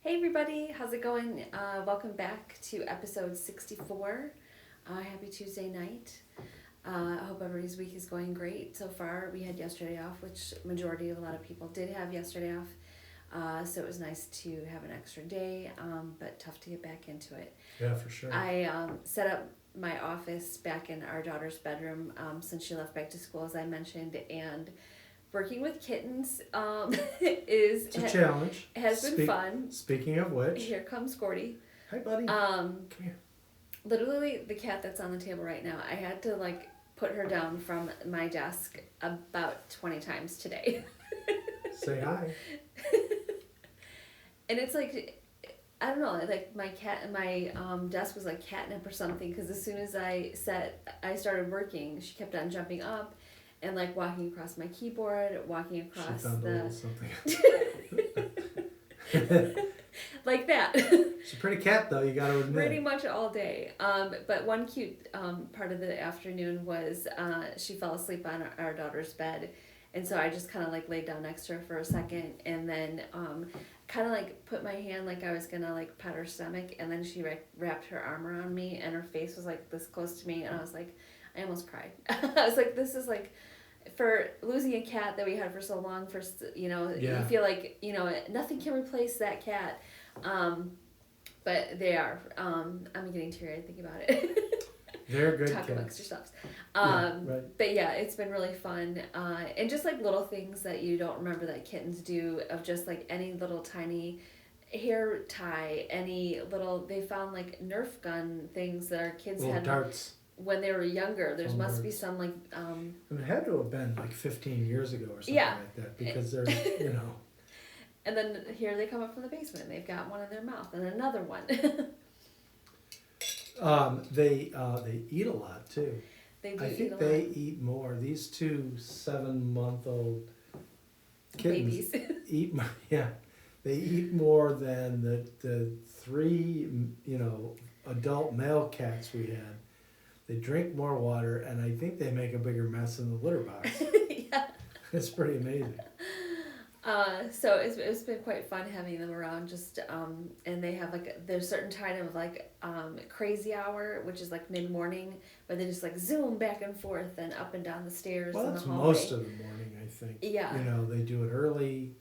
Hey everybody, how's it going? Welcome back to episode 64. Happy Tuesday night. I hope everybody's week is going great so far. We had yesterday off, which majority of a lot of people did have yesterday off. So it was nice to have an extra day, but tough to get back into it. Yeah, for sure. I set up my office back in our daughter's bedroom since she left back to school, as I mentioned, and working with kittens It's a challenge. has been fun. Speaking of which, Here comes Gordy. hi buddy. Come here. Literally the cat that's on the table right now, I had to put her down from my desk about 20 times today. Say hi. And it's I don't know, my desk was like catnip or something, because as soon as I started working, she kept on jumping up and walking across my keyboard, walking across She found a little something. like that. She's a pretty cat though, you gotta admit. Pretty much all day. But one cute part of the afternoon was she fell asleep on our daughter's bed, and so I just kind of laid down next to her for a second, and then kind of put my hand I was gonna pet her stomach, and then she wrapped her arm around me, and her face was this close to me, and I was I almost cried. I was this is for losing a cat that we had for so long, Yeah. You feel nothing can replace that cat. But they are. I'm getting teary-eyed thinking about it. They're good Talk cats. amongst yourselves. Right. But yeah, it's been really fun. And just little things that you don't remember that kittens do, of just any little tiny hair tie, any little, they found Nerf gun things that our kids Little had darts. when they were younger. There's Little must be darts. some And it had to have been 15 years ago or something Yeah. like that, because they're, And then here they come up from the basement. They've got one in their mouth and another one. They eat a lot too. They do I eat think a they lot. eat more. These two 7-month-old kittens Babies. eat. Yeah, they eat more than the three adult male cats we had. They drink more water, and I think they make a bigger mess in the litter box. Yeah. It's pretty amazing. So it's been quite fun having them around. Just and they have there's certain time of crazy hour, which is mid morning, where they just zoom back and forth and up and down the stairs. Well, in that's the hallway. most of the morning, I think. Yeah. They do it early,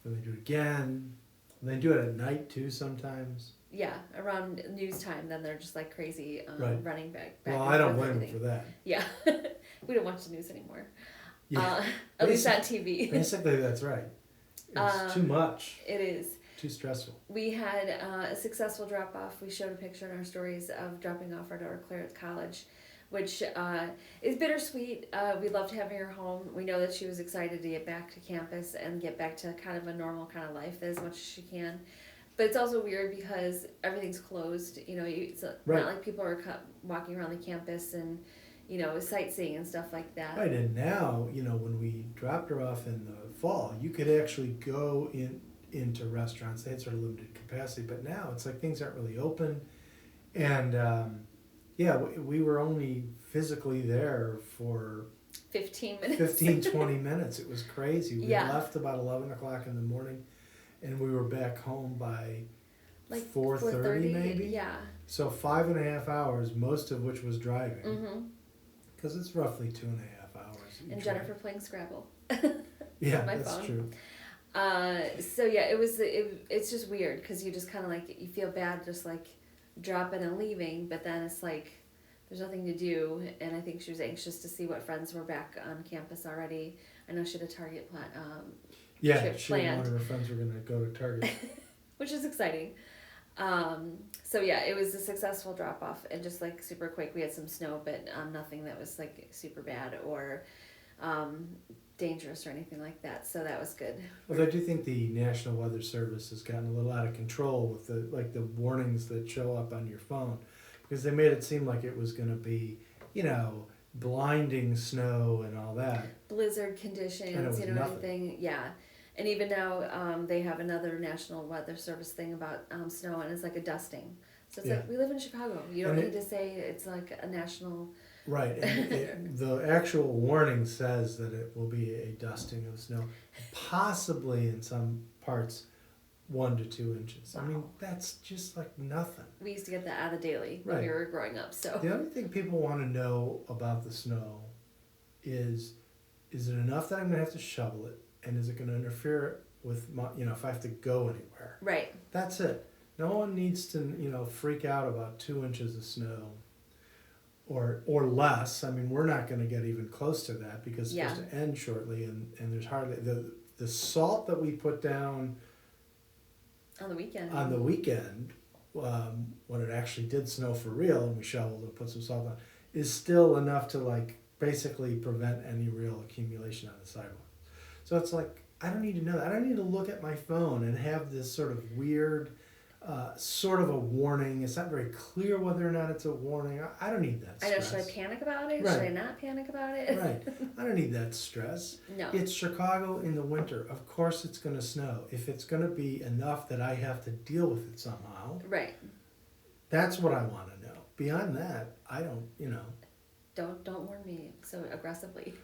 then they do it again. And they do it at night too sometimes. Yeah, around news time, then they're just crazy, Right. running back. Well, and I don't forth blame them everything. for that. Yeah, we don't watch the news anymore. Yeah. At least on TV. Basically, that's right. It's too much. It is. Too stressful. We had a successful drop-off. We showed a picture in our stories of dropping off our daughter Claire at college, which is bittersweet. We loved having her home. We know that she was excited to get back to campus and get back to kind of a normal kind of life as much as she can. But it's also weird because everything's closed. It's Right. not like people are walking around the campus and, sightseeing and stuff like that. Right, and now, when we dropped her off in the fall, you could actually go into restaurants. They had sort of limited capacity, but now it's things aren't really open. And we were only physically there for 15 minutes. 15, 20 minutes. It was crazy. We Yeah. left about 11 o'clock in the morning, and we were back home by 4:30 4:30, maybe. Yeah. So 5.5 hours, most of which was driving, Mm-hmm. because it's roughly 2.5 hours. And each Jennifer way. playing Scrabble. Yeah, on my that's phone. true. So yeah, it's just weird because you just kind of you feel bad just dropping and leaving, but then it's there's nothing to do, and I think she was anxious to see what friends were back on campus already. I know she had a Target Yeah, trip she and one planned. of her friends were going to go to Target. Which is exciting. So yeah, it was a successful drop off and just super quick. We had some snow, but nothing that was super bad or dangerous or anything like that. So that was good. Although I do think the National Weather Service has gotten a little out of control with the warnings that show up on your phone, because they made it seem like it was going to be, blinding snow and all that. Blizzard conditions, And it was nothing. everything. Yeah. And even now, they have another National Weather Service thing about snow, and it's a dusting. So it's Yeah. we live in Chicago. You don't And need to say it's a national. Right, and the actual warning says that it will be a dusting of snow, possibly in some parts 1 to 2 inches. I mean, Wow. that's just like nothing. We used to get that out of daily when we Right. were growing up. So The other thing people want to know about the snow is it enough that I'm going to have to shovel it? And is it going to interfere with my, if I have to go anywhere? right. That's it. No one needs to, freak out about 2 inches of snow or less. I mean, we're not going to get even close to that because it's Yeah. supposed to end shortly, and there's hardly the salt that we put down On the weekend. on the weekend, when it actually did snow for real and we shoveled and put some salt on, is still enough to like basically prevent any real accumulation on the sidewalk. So it's like, I don't need to know that. I don't need to look at my phone and have this sort of weird, sort of a warning. It's not very clear whether or not it's a warning. I don't need that I know. stress. Should I panic about it? Right. Should I not panic about it? Right. I don't need that stress. No. It's Chicago in the winter. Of course it's going to snow. If it's going to be enough that I have to deal with it somehow, Right. that's what I want to know. Beyond that, I don't, Don't warn me so aggressively.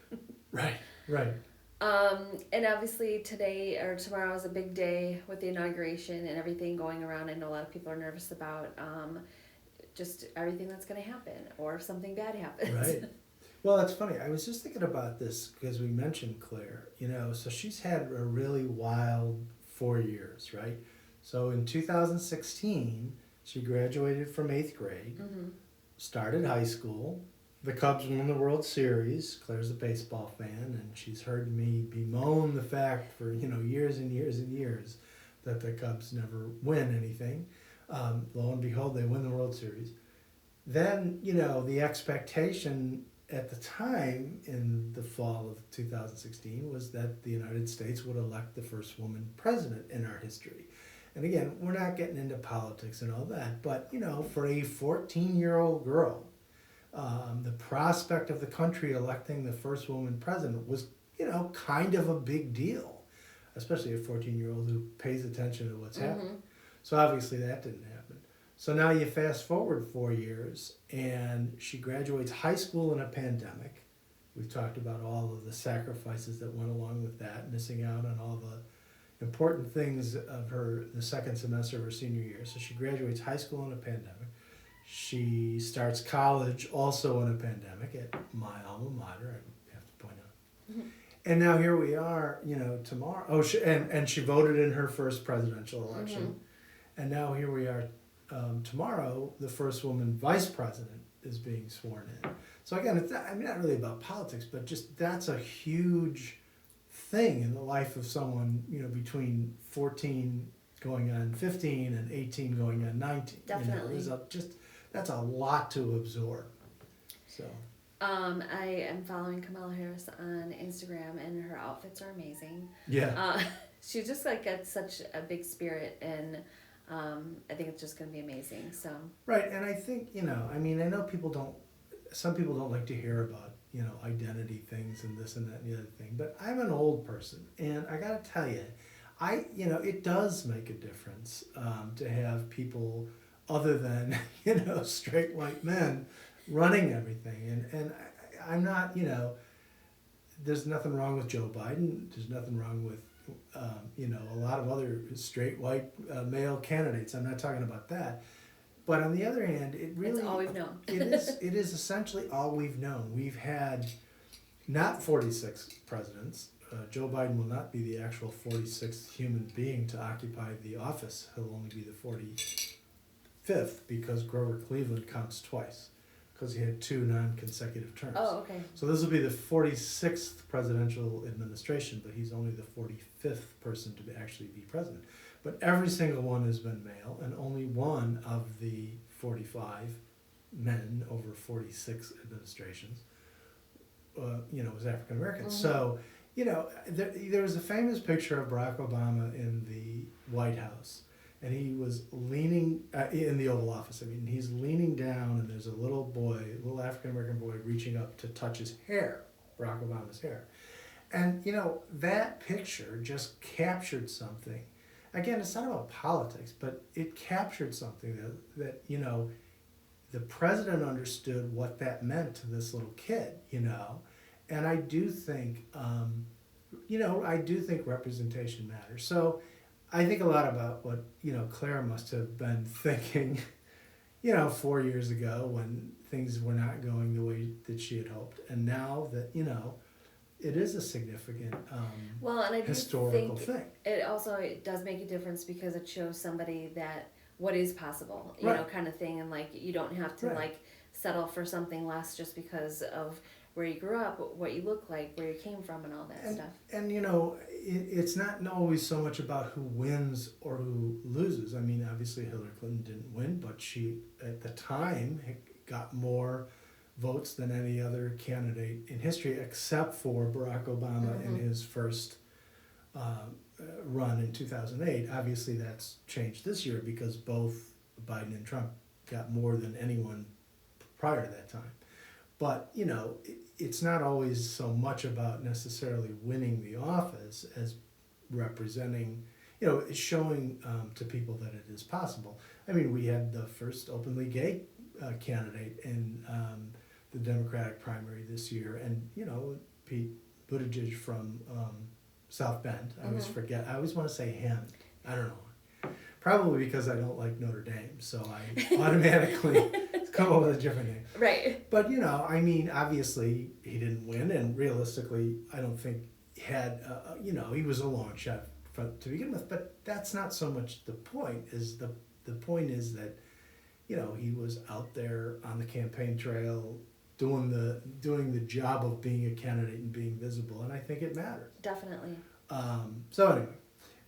Right, right. And obviously today or tomorrow is a big day with the inauguration and everything going around. I know a lot of people are nervous about just everything that's going to happen or if something bad happens. Right. Well, that's funny. I was just thinking about this because we mentioned Claire, so she's had a really wild 4 years, right? So in 2016, she graduated from 8th grade, Mm-hmm. started high school. The Cubs won the World Series. Claire's a baseball fan, and she's heard me bemoan the fact for, years and years and years that the Cubs never win anything. Lo and behold, they win the World Series. Then, the expectation at the time in the fall of 2016 was that the United States would elect the first woman president in our history. And again, we're not getting into politics and all that, but, for a 14-year-old girl, the prospect of the country electing the first woman president was, kind of a big deal, especially a 14-year-old who pays attention to what's happening. So obviously that didn't happen. So now you fast forward 4 years, and she graduates high school in a pandemic. We've talked about all of the sacrifices that went along with that, missing out on all the important things of the second semester of her senior year. So she graduates high school in a pandemic. She starts college also in a pandemic at my alma mater, I have to point out. Mm-hmm. And now here we are, tomorrow. Oh, and she voted in her first presidential election. Mm-hmm. And now here we are, tomorrow, the first woman vice president is being sworn in. So again, it's not really about politics, but just that's a huge thing in the life of someone, between 14 going on 15 and 18 going on 19. Definitely. That's a lot to absorb. So. I am following Kamala Harris on Instagram, and her outfits are amazing. Yeah. She just got such a big spirit, and I think it's just going to be amazing. So. Right, and I think I know some people don't like to hear about identity things and this and that and the other thing, but I'm an old person, and I got to tell you, it does make a difference to have people other than straight white men running everything, and I'm not there's nothing wrong with Joe Biden. There's nothing wrong with a lot of other straight white male candidates. I'm not talking about that, but on the other hand, it really it's all we've known. it is essentially all we've known. We've had not 46 presidents. Joe Biden will not be the actual 46th human being to occupy the office. He'll only be the 45th because Grover Cleveland counts twice because he had 2 non-consecutive terms. Oh, okay. So this will be the 46th presidential administration, but he's only the 45th person to actually be president. But every single one has been male, and only one of the 45 men over 46 administrations, was African American. Mm-hmm. So, there was a famous picture of Barack Obama in the White House, and he was leaning in the Oval Office. He's leaning down, and there's a little African American boy reaching up to touch his hair, Barack Obama's hair. And, that picture just captured something. Again, it's not about politics, but it captured something that the president understood what that meant to this little kid, And I do think, representation matters. So I think a lot about what, Claire must have been thinking, 4 years ago when things were not going the way that she had hoped. And now that, it is a significant Well, and I do historical think thing. it does make a difference because it shows somebody that what is possible, Right. kind of thing, and like you don't have to Right. like settle for something less just because of where you grew up, what you look like, where you came from, and all that stuff. And it's not always so much about who wins or who loses. I mean, obviously Hillary Clinton didn't win, but she, at the time, had got more votes than any other candidate in history, except for Barack Obama in his first run in 2008. Obviously, that's changed this year because both Biden and Trump got more than anyone prior to that time. But, it's not always so much about necessarily winning the office as representing, showing to people that it is possible. I mean, we had the first openly gay candidate in the Democratic primary this year, and, Pete Buttigieg from South Bend. I always forget. I always want to say him. I don't know. Probably because I don't like Notre Dame, so I automatically come up with a different name. Right. But, I mean, obviously he didn't win, and realistically, I don't think he had, he was a long shot to begin with. But that's not so much the point. The point is that, he was out there on the campaign trail doing the job of being a candidate and being visible, and I think it matters. Definitely. So anyway,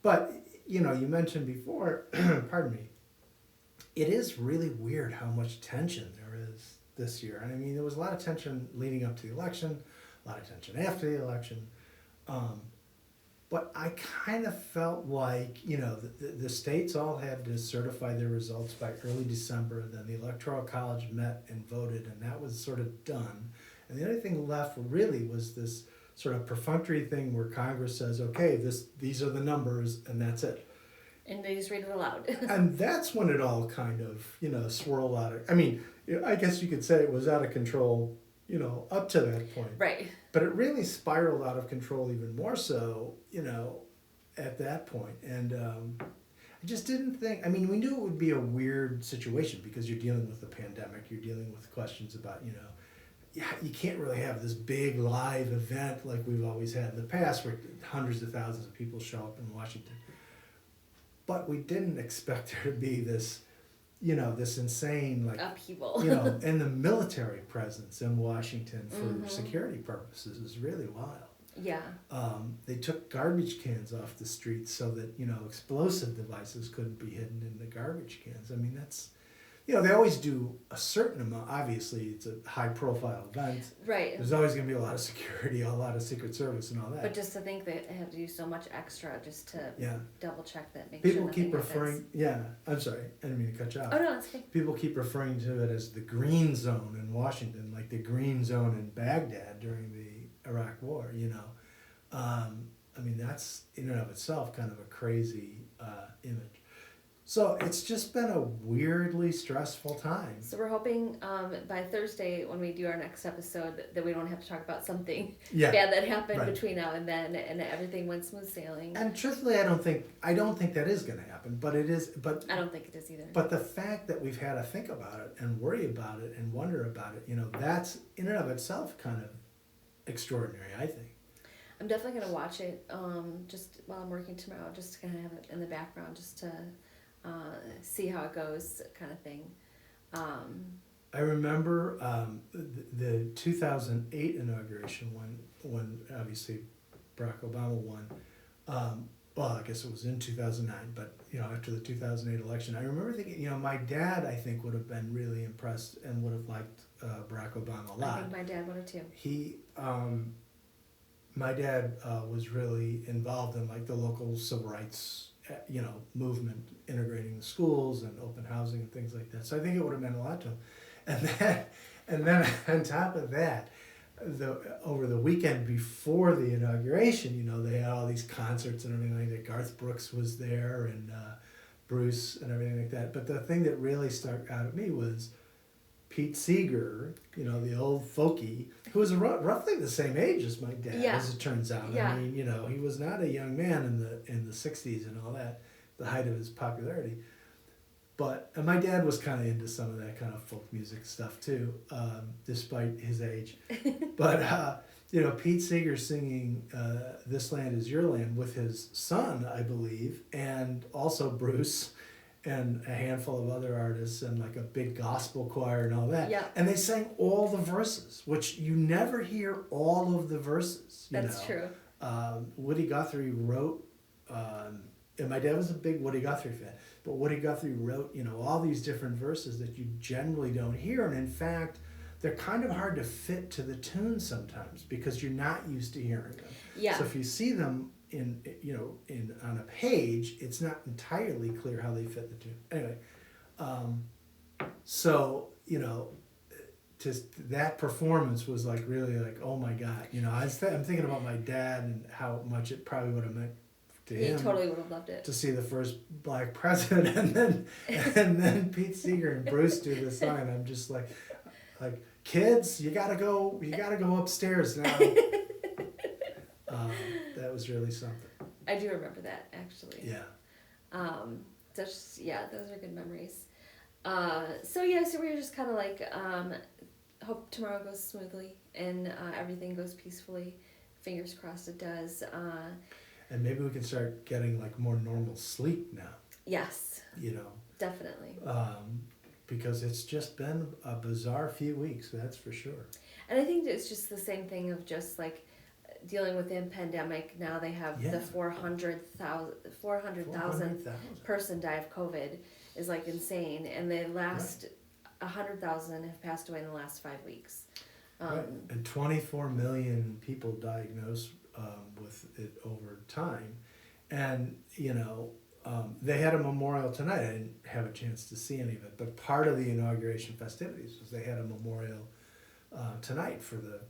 but you mentioned before, pardon me, it is really weird how much tension there is this year. And I mean, there was a lot of tension leading up to the election, a lot of tension after the election. But I kind of felt like, the states all had to certify their results by early December. Then the Electoral College met and voted, and that was sort of done. And the only thing left really was this sort of perfunctory thing where Congress says, okay, these are the numbers, and that's it. And they just read it aloud. And that's when it all kind of, swirled out of, I mean, I guess you could say it was out of control, up to that point. Right. But it really spiraled out of control even more so, at that point. And I just didn't think, I mean, we knew it would be a weird situation because you're dealing with a pandemic, you're dealing with questions about, you can't really have this big live event like we've always had in the past where hundreds of thousands of people show up in Washington. But we didn't expect there to be this, this insane, like, upheaval. and the military presence in Washington for security purposes is really wild. Yeah. They took garbage cans off the streets so that, explosive devices couldn't be hidden in the garbage cans. I mean, that's, they always do a certain amount. Obviously, it's a high-profile event. Right. There's always going to be a lot of security, a lot of Secret Service and all that. But just to think that they have to do so much extra just to double check that, make People sure keep nothing happens. I'm sorry, I didn't mean to cut you off. Oh, no, it's okay. People keep referring to it as the green zone in Washington, like the green zone in Baghdad during the Iraq War, I mean, that's in and of itself kind of a crazy image. So it's just been a weirdly stressful time. So we're hoping by Thursday when we do our next episode that we don't have to talk about something bad that happened between now and then, and everything went smooth sailing. And truthfully, I don't think that is going to happen. But it is. But I don't think it is either. But the fact that we've had to think about it and worry about it and wonder about it, that's in and of itself kind of extraordinary, I think. I'm definitely going to watch it just while I'm working tomorrow, just to kind of have it in the background, just to see how it goes, kind of thing. I remember the 2008 inauguration when obviously Barack Obama won. Well, I guess it was in 2009, but after the 2008 election, I remember thinking, my dad, I think, would have been really impressed and would have liked Barack Obama a lot. I think my dad would have too. My dad was really involved in like the local civil rights movement, integrating the schools and open housing and things like that. So I think it would have meant a lot to him. And then on top of that, over the weekend before the inauguration, they had all these concerts and everything like that. Garth Brooks was there and Bruce and everything like that. But the thing that really stuck out at me was Pete Seeger, the old folkie, who was roughly the same age as my dad, as it turns out. Yeah. I mean, he was not a young man in the 60s and all that. the height of his popularity. And my dad was kind of into some of that kind of folk music stuff too, despite his age. But, Pete Seeger singing This Land Is Your Land with his son, I believe, and also Bruce and a handful of other artists and like a big gospel choir and all that. Yeah. And they sang all the verses, which you never hear all of the verses. That's true. Woody Guthrie wrote, and my dad was a big Woody Guthrie fan, but Woody Guthrie wrote, all these different verses that you generally don't hear. And in fact, they're kind of hard to fit to the tune sometimes because you're not used to hearing them. Yeah. So if you see them on a page, it's not entirely clear how they fit the tune. Anyway, just that performance was like really like, oh my God, I'm thinking about my dad and how much it probably would have meant to him. He totally would have loved it. To see the first black president, and then Pete Seeger and Bruce do this song, and I'm just like, kids, you gotta go upstairs now. That was really something. I do remember that actually. Yeah. Those are good memories. So we were just kind of like, hope tomorrow goes smoothly and everything goes peacefully. Fingers crossed it does. And maybe we can start getting like more normal sleep now. Yes. Definitely. Because it's just been a bizarre few weeks, that's for sure. And I think it's just the same thing of just like dealing with the pandemic. Now they have the 400,000 person die of COVID is like insane. And the last 100,000 have passed away in the last 5 weeks. Right. And 24 million people diagnosed with it over time. And, they had a memorial tonight. I didn't have a chance to see any of it, but part of the inauguration festivities was they had a memorial tonight for the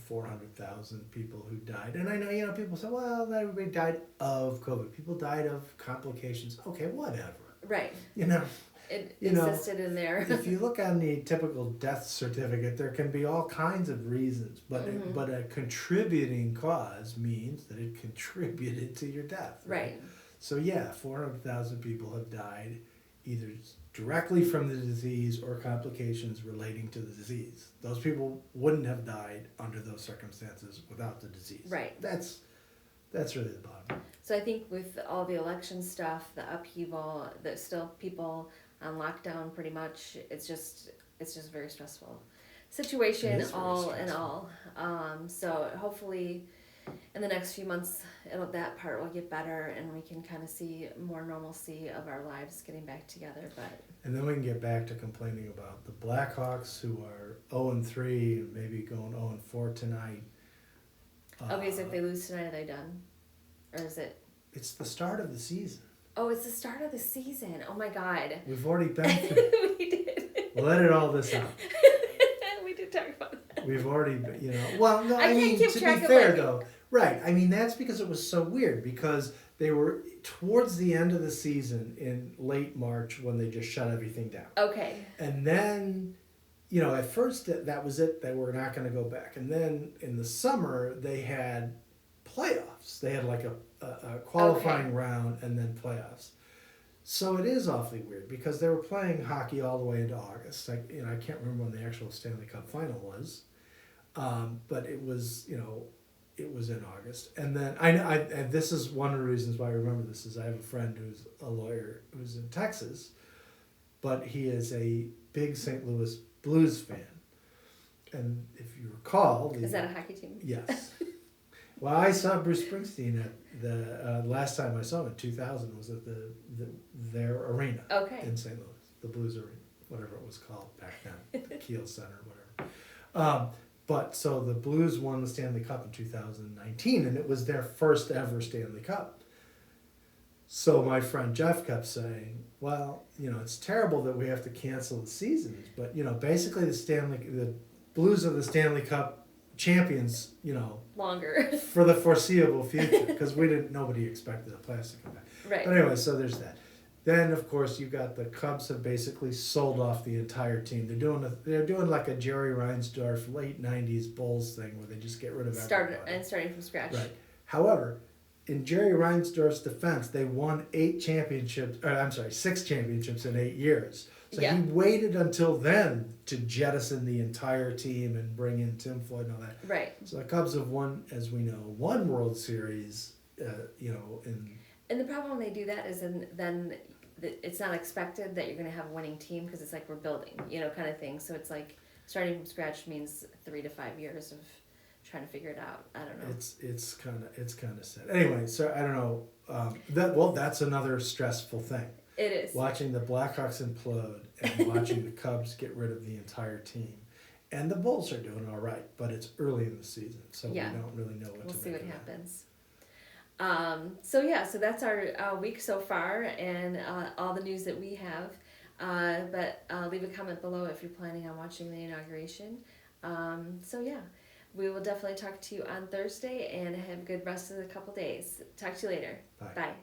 400,000 people who died. And I know, people say, well, not everybody died of COVID. People died of complications. Okay, whatever. Right. It existed in there. If you look on the typical death certificate, there can be all kinds of reasons, but but a contributing cause means that it contributed to your death. Right. So 400,000 people have died either directly from the disease or complications relating to the disease. Those people wouldn't have died under those circumstances without the disease. Right. That's really the bottom. So I think with all the election stuff, the upheaval, there's still people on lockdown pretty much. It's just a very stressful situation in all. So hopefully in the next few months that part will get better and we can kind of see more normalcy of our lives getting back together. And then we can get back to complaining about the Blackhawks, who are 0-3 and maybe going 0-4 tonight. Okay, so if they lose tonight, are they done? Or is it? It's the start of the season. Oh, it's the start of the season. Oh my God. We've already been through. We did. We'll edit all this out. We did talk about that. We've already, well, no, I mean, to be fair though, right, that's because it was so weird, because they were towards the end of the season in late March when they just shut everything down. Okay. And then, at first that was it, they were not going to go back. And then in the summer, they had playoffs. They had like a qualifying round and then playoffs. So it is awfully weird because they were playing hockey all the way into August. I can't remember when the actual Stanley Cup final was, but it was it was in August. And then and this is one of the reasons why I remember this is I have a friend who's a lawyer who's in Texas, but he is a big St. Louis Blues fan. And if you recall, is that a hockey team? Yes. Well, I saw Bruce Springsteen at the last time I saw him in 2000 was at their arena in St. Louis, the Blues Arena, whatever it was called back then, the Kiel Center, whatever. But so the Blues won the Stanley Cup in 2019, and it was their first ever Stanley Cup. So my friend Jeff kept saying, well, it's terrible that we have to cancel the seasons, but basically the Blues are the Stanley Cup champions, longer for the foreseeable future, because nobody expected the playoffs to come back. Right. But anyway, so there's that. Then of course you got the Cubs have basically sold off the entire team. They're doing like a Jerry Reinsdorf late '90s Bulls thing where they just get rid of everybody. Starting from scratch. Right. However, in Jerry Reinsdorf's defense, they won 6 championships in 8 years. So Yeah. he waited until then to jettison the entire team and bring in Tim Floyd and all that. Right. So the Cubs have won, as we know, one World Series, And the problem when they do that is then it's not expected that you're going to have a winning team because it's like we're building, kind of thing. So it's like starting from scratch means 3 to 5 years of trying to figure it out. I don't know. It's kind of sad. Anyway, so I don't know. That's another stressful thing. It is. Watching the Blackhawks implode and watching the Cubs get rid of the entire team. And the Bulls are doing all right, but it's early in the season, so we don't really know what we'll to see make what of happens. So that's our week so far and all the news that we have. But leave a comment below if you're planning on watching the inauguration. We will definitely talk to you on Thursday and have a good rest of the couple days. Talk to you later. Bye. Bye.